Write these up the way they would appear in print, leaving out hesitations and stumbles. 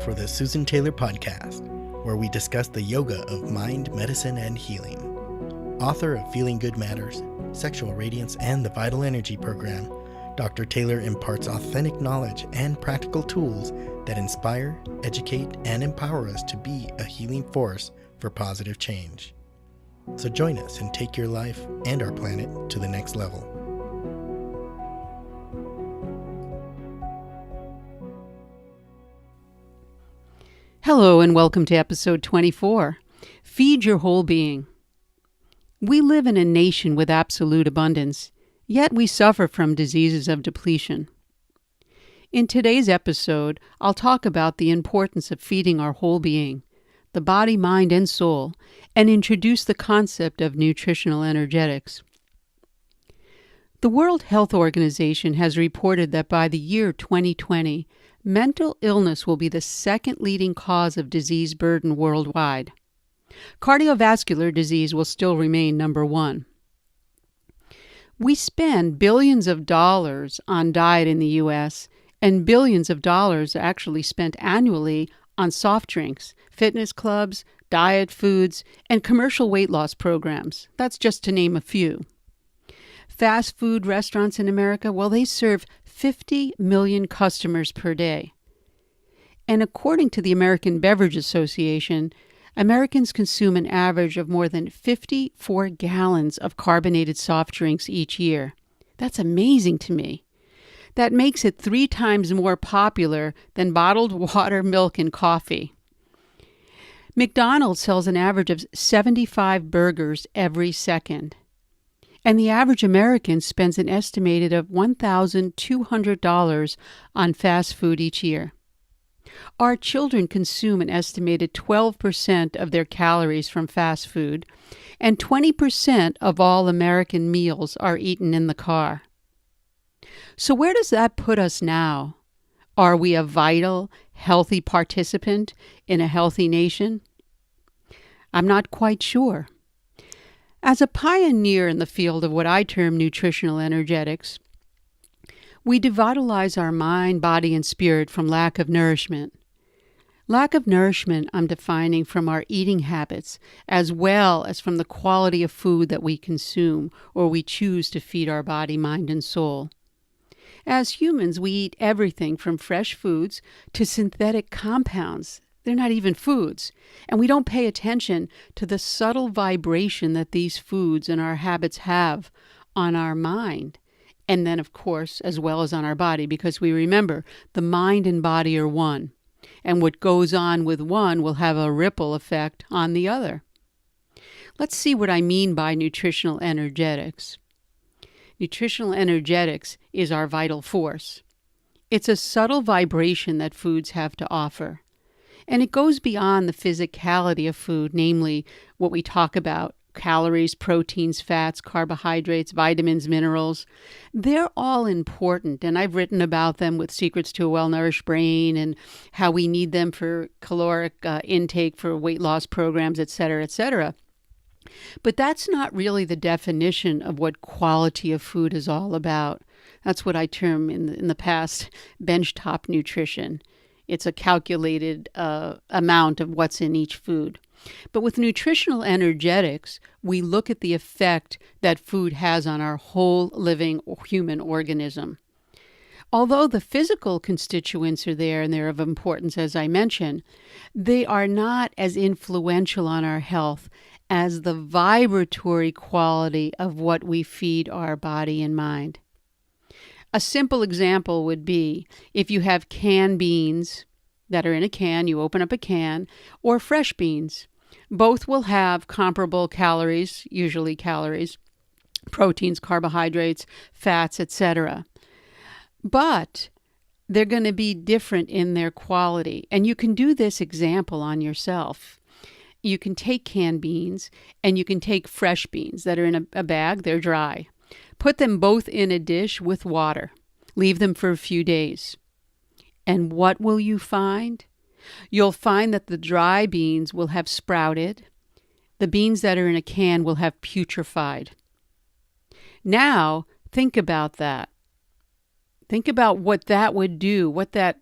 for the Susan Taylor Podcast, where we discuss the yoga of mind, medicine, and healing. Author of Feeling Good Matters, Sexual Radiance, and the Vital Energy Program, Dr. Taylor imparts authentic knowledge and practical tools that inspire, educate, and empower us to be a healing force for positive change. So join us and take your life and our planet to the next level. Hello and welcome to episode 24, Feed Your Whole Being. We live in a nation with absolute abundance, yet we suffer from diseases of depletion. In today's episode, I'll talk about the importance of feeding our whole being, the body, mind, and soul, and introduce the concept of nutritional energetics. The World Health Organization has reported that by the year 2020, mental illness will be the second leading cause of disease burden worldwide. Cardiovascular disease will still remain number one. We spend billions of dollars on diet in the U.S., and billions of dollars are actually spent annually on soft drinks, fitness clubs, diet foods, and commercial weight loss programs. That's just to name a few. Fast food restaurants in America, well, they serve 50 million customers per day. And according to the American Beverage Association, Americans consume an average of more than 54 gallons of carbonated soft drinks each year. That's amazing to me. That makes it 3 times more popular than bottled water, milk, and coffee. McDonald's sells an average of 75 burgers every second. And the average American spends an estimated of $1,200 on fast food each year. Our children consume an estimated 12% of their calories from fast food, and 20% of all American meals are eaten in the car. So where does that put us now? Are we a vital, healthy participant in a healthy nation? I'm not quite sure. As a pioneer in the field of what I term nutritional energetics, we devitalize our mind, body, and spirit from lack of nourishment. Lack of nourishment I'm defining from our eating habits, as well as from the quality of food that we consume or we choose to feed our body, mind, and soul. As humans, we eat everything from fresh foods to synthetic compounds. They're not even foods. And we don't pay attention to the subtle vibration that these foods and our habits have on our mind. And then, of course, as well as on our body, because we remember the mind and body are one. And what goes on with one will have a ripple effect on the other. Let's see what I mean by nutritional energetics. Nutritional energetics is our vital force. It's a subtle vibration that foods have to offer. And it goes beyond the physicality of food, namely what we talk about, calories, proteins, fats, carbohydrates, vitamins, minerals. They're all important, and I've written about them with Secrets to a Well-Nourished Brain and how we need them for caloric intake for weight loss programs, etc., etc. But that's not really the definition of what quality of food is all about. That's what I term in the past benchtop nutrition. It's a calculated amount of what's in each food. But with nutritional energetics, we look at the effect that food has on our whole living human organism. Although the physical constituents are there and they're of importance, as I mentioned, they are not as influential on our health as the vibratory quality of what we feed our body and mind. A simple example would be if you have canned beans that are in a can, you open up a can, or fresh beans. Both will have comparable calories, usually calories, proteins, carbohydrates, fats, etc. But they're going to be different in their quality. And you can do this example on yourself. You can take canned beans and you can take fresh beans that are in a bag, they're dry. Put them both in a dish with water. Leave them for a few days. And what will you find? You'll find that the dry beans will have sprouted. The beans that are in a can will have putrefied. Now, think about that. Think about what that would do, what that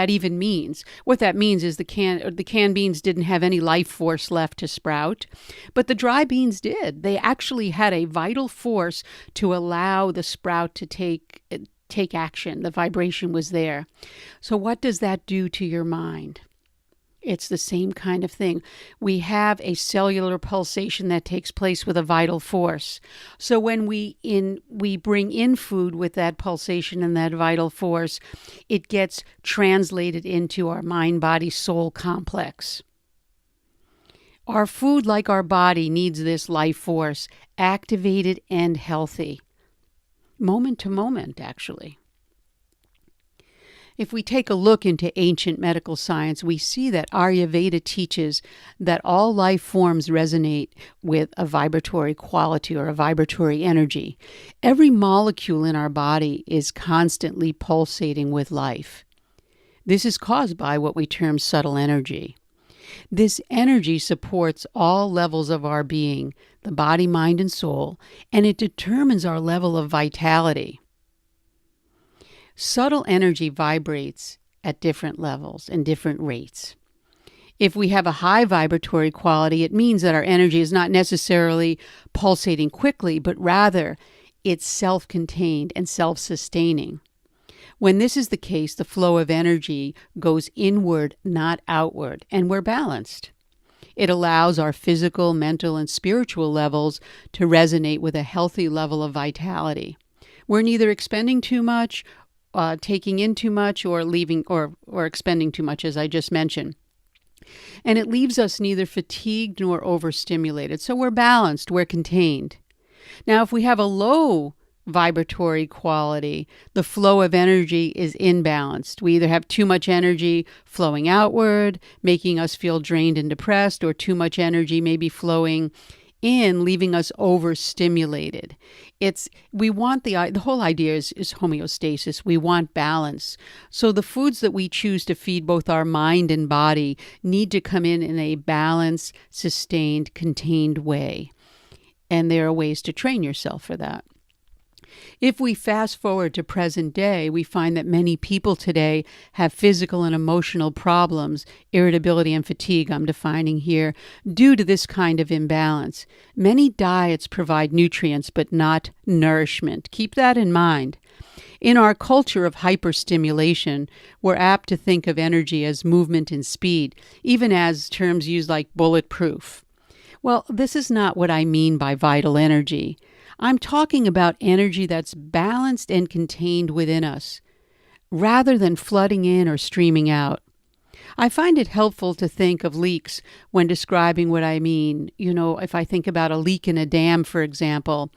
even means. What that means is the canned beans didn't have any life force left to sprout, but the dry beans did. They actually had a vital force to allow the sprout to take action. The vibration was there. So what does that do to your mind? It's the same kind of thing. We have a cellular pulsation that takes place with a vital force. So when we bring in food with that pulsation and that vital force, it gets translated into our mind-body-soul complex. Our food, like our body, needs this life force, activated and healthy. Moment to moment, actually. If we take a look into ancient medical science, we see that Ayurveda teaches that all life forms resonate with a vibratory quality or a vibratory energy. Every molecule in our body is constantly pulsating with life. This is caused by what we term subtle energy. This energy supports all levels of our being, the body, mind, and soul, and it determines our level of vitality. Subtle energy vibrates at different levels and different rates. If we have a high vibratory quality, it means that our energy is not necessarily pulsating quickly, but rather it's self-contained and self-sustaining. When this is the case, the flow of energy goes inward, not outward, and we're balanced. It allows our physical, mental, and spiritual levels to resonate with a healthy level of vitality. We're neither expending too much, taking in too much, or leaving or expending too much, as I just mentioned. And it leaves us neither fatigued nor overstimulated. So we're balanced, we're contained. Now, if we have a low vibratory quality, the flow of energy is imbalanced. We either have too much energy flowing outward, making us feel drained and depressed, or too much energy maybe flowing in, leaving us overstimulated. We want the whole idea is homeostasis. We want balance. So the foods that we choose to feed both our mind and body need to come in a balanced, sustained, contained way. And there are ways to train yourself for that. If we fast forward to present day, we find that many people today have physical and emotional problems, irritability and fatigue, I'm defining here, due to this kind of imbalance. Many diets provide nutrients, but not nourishment. Keep that in mind. In our culture of hyperstimulation, we're apt to think of energy as movement and speed, even as terms used like bulletproof. Well, this is not what I mean by vital energy. I'm talking about energy that's balanced and contained within us, rather than flooding in or streaming out. I find it helpful to think of leaks when describing what I mean. If I think about a leak in a dam, for example,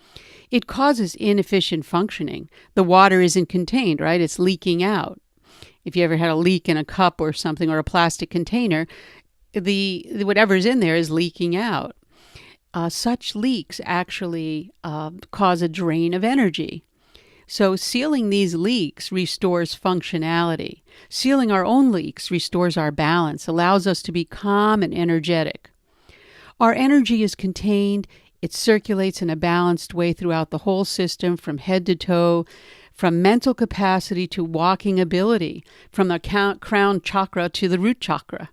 it causes inefficient functioning. The water isn't contained, right? It's leaking out. If you ever had a leak in a cup or something, or a plastic container, whatever's in there is leaking out. Such leaks actually cause a drain of energy. So sealing these leaks restores functionality. Sealing our own leaks restores our balance, allows us to be calm and energetic. Our energy is contained. It circulates in a balanced way throughout the whole system, from head to toe, from mental capacity to walking ability, from the crown chakra to the root chakra.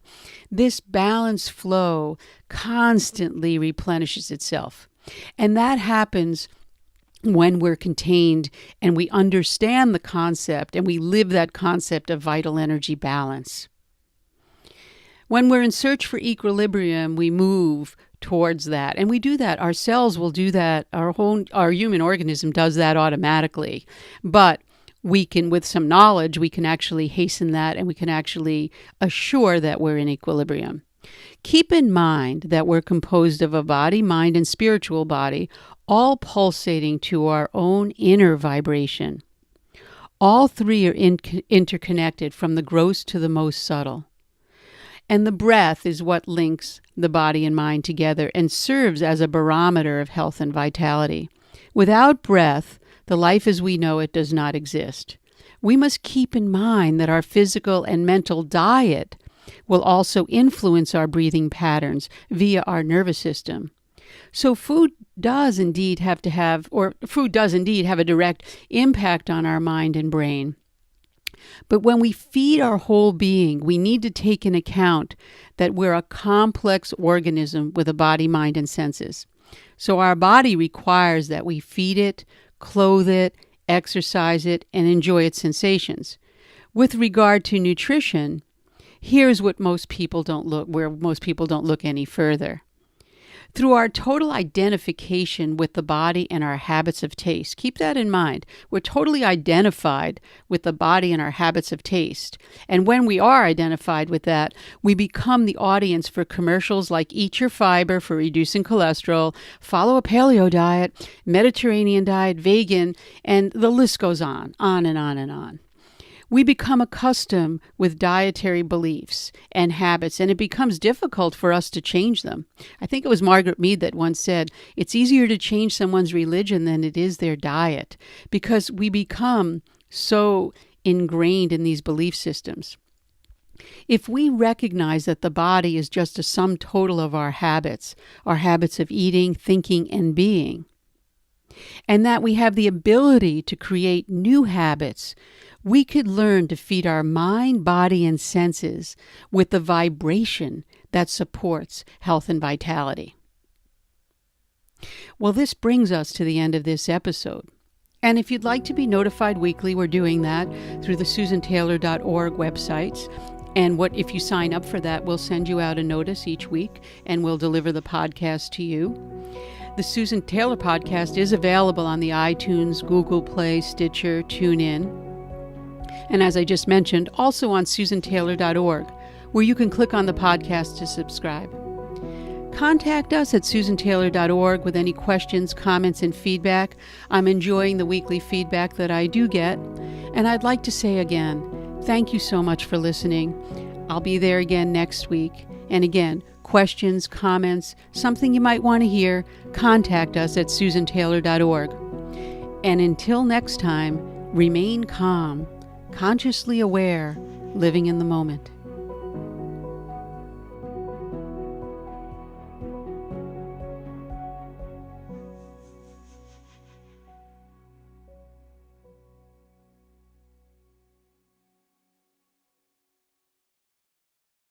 This balanced flow constantly replenishes itself. And that happens when we're contained and we understand the concept and we live that concept of vital energy balance. When we're in search for equilibrium, we move towards that. And we do that. Our cells will do that. Our human organism does that automatically. But we can, with some knowledge, we can actually hasten that, and we can actually assure that we're in equilibrium. Keep in mind that we're composed of a body, mind, and spiritual body, all pulsating to our own inner vibration. All three are interconnected from the gross to the most subtle. And the breath is what links the body and mind together and serves as a barometer of health and vitality. Without breath, the life as we know it does not exist. We must keep in mind that our physical and mental diet will also influence our breathing patterns via our nervous system. So food does indeed have a direct impact on our mind and brain. But when we feed our whole being, we need to take into account that we're a complex organism with a body, mind, and senses. So our body requires that we feed it, clothe it, exercise it, and enjoy its sensations. With regard to nutrition, here's what most people don't look any further. Through our total identification with the body and our habits of taste. Keep that in mind. We're totally identified with the body and our habits of taste. And when we are identified with that, we become the audience for commercials like Eat Your Fiber for reducing cholesterol, Follow a Paleo Diet, Mediterranean Diet, Vegan, and the list goes on and on and on. We become accustomed with dietary beliefs and habits, and it becomes difficult for us to change them. I think it was Margaret Mead that once said, it's easier to change someone's religion than it is their diet, because we become so ingrained in these belief systems. If we recognize that the body is just a sum total of our habits of eating, thinking, and being, and that we have the ability to create new habits, we could learn to feed our mind, body, and senses with the vibration that supports health and vitality. Well, this brings us to the end of this episode. And if you'd like to be notified weekly, we're doing that through the susantaylor.org websites. And if you sign up for that, we'll send you out a notice each week, and we'll deliver the podcast to you. The Susan Taylor podcast is available on the iTunes, Google Play, Stitcher, TuneIn. And as I just mentioned, also on susantaylor.org, where you can click on the podcast to subscribe. Contact us at susantaylor.org with any questions, comments, and feedback. I'm enjoying the weekly feedback that I do get. And I'd like to say again, thank you so much for listening. I'll be there again next week. And again, questions, comments, something you might want to hear, contact us at susantaylor.org. And until next time, remain calm, consciously aware, living in the moment.